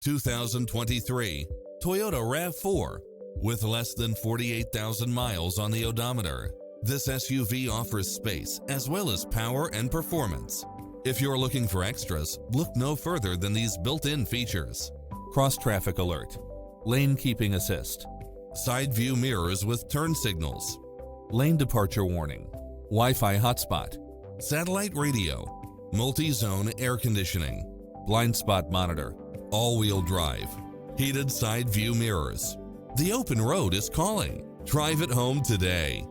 2023 Toyota RAV4. With less than 48,000 miles on the odometer, this SUV offers space as well as power and performance. If you're looking for extras, look no further than these built-in features: cross-traffic alert, lane keeping assist, side view mirrors with turn signals, lane departure warning, Wi-Fi hotspot, satellite radio, multi-zone air conditioning, blind spot monitor, all-wheel drive, heated side view mirrors. The open road is calling. Drive it home today.